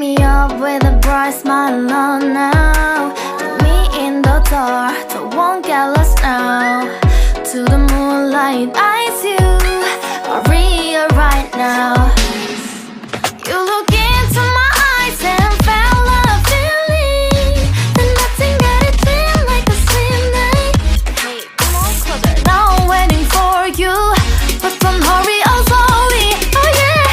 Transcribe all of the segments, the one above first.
me up with a bright smile on now. Put me in the dark, so won't get lost now. To the moonlight, eyes you, Maria right now. You look into my eyes and felt a feeling that nothing got it feel like a slim night. Hey, come on closer. Now I'm waiting for you, but don't hurry, oh slowly. Oh yeah,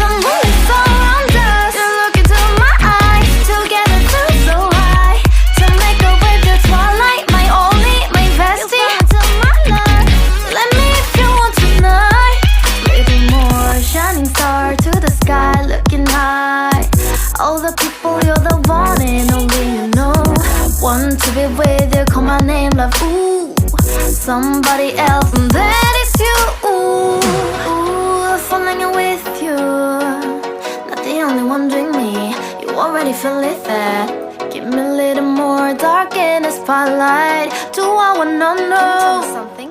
the moon is around us. You look into my eyes, together feel so high. To make up with the twilight, my only, my bestie. You fell into my love, let me if you want tonight. Little more shining star to the sky, looking high. All the people, you're the one and only you know. Want to be with you, call my name, love, ooh. Somebody else, and that is you, ooh. Falling with you, not the only one doing me. You already feel it there. Give me a little more dark in the spotlight. Do I wanna know something?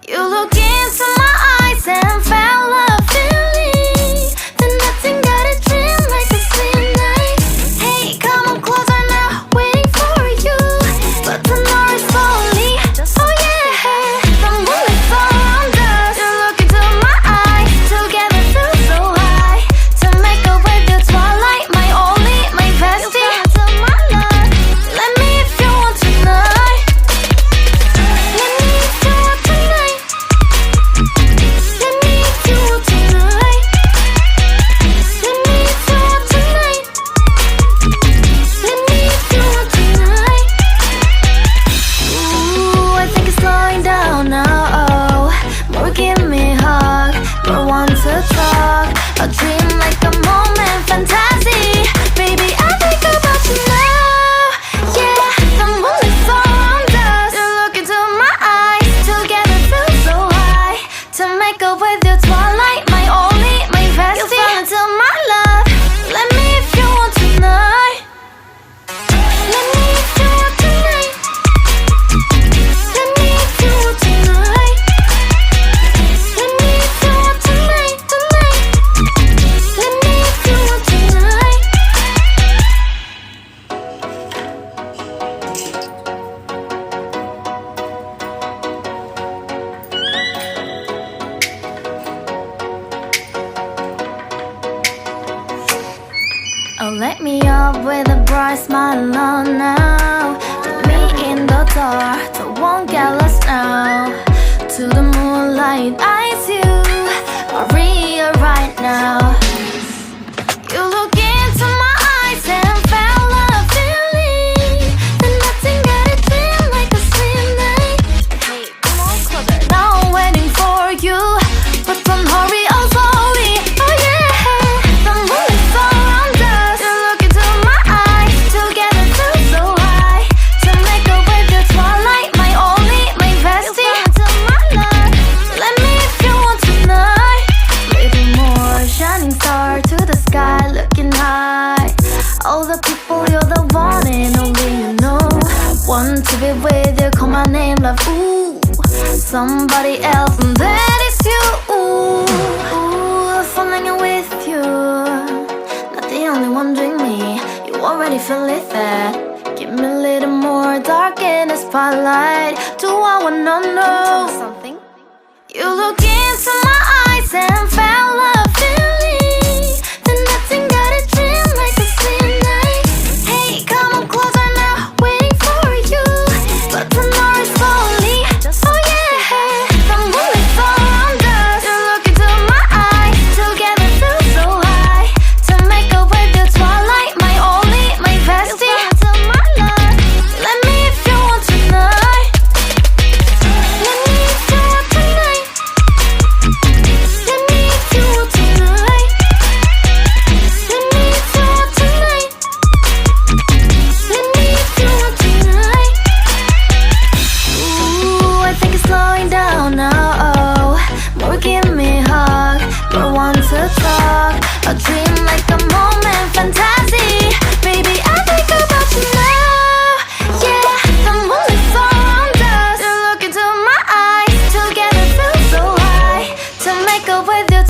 You look into my eyes and felt a feeling that nothing got it feel like a slim night. Hey, come on closer now, waiting for you, but tonight is slowly. Oh yeah, the moon is around us. You look into my eyes, together feel so high. To make up with the twilight, my only, my bestie. You fell into my love, let me if you want tonight. Let me if you want tonight. Let me if you want tonight. Let me if you want tonight. Let me if you want tonight. Ooh, I think it's slowing down now. Oh, more give me a hug, more want to talk. A dream like a moment, fantasy. Baby, I think about you now. Yeah, the moon is around us. You look into my eyes, together feel so high. To make up with your twilight, my only, my bestie. You fell into my love, let me if you want tonight. Let me if you want tonight. Let me if you want tonight. Let me if you want tonight, tonight. Let me if you want tonight. Oh, let me up with a bright smile on now. Put me in the dark, so won't get lost now. To the moonlight, eyes you, Maria right now. You look into my eyes and felt a feeling that nothing got it feel like a slim night. Hey, come on closer. Now I'm waiting for you, but don't hurry, oh slowly. Oh yeah, the moon is around us. You look into my eyes, together feel so high. To make up with the twilight, my only, my bestie. You fell into my love, let me if you want tonight. Little more shining star to the sky, looking high. All the people, you're the one and only you know. Want to be with you, call my name, love, ooh. Somebody else, and that is you, ooh. Falling with you, not the only one doing me. You already feel it there. Give me a little more dark in the spotlight. Do I wanna know something? You look into my eyes and felt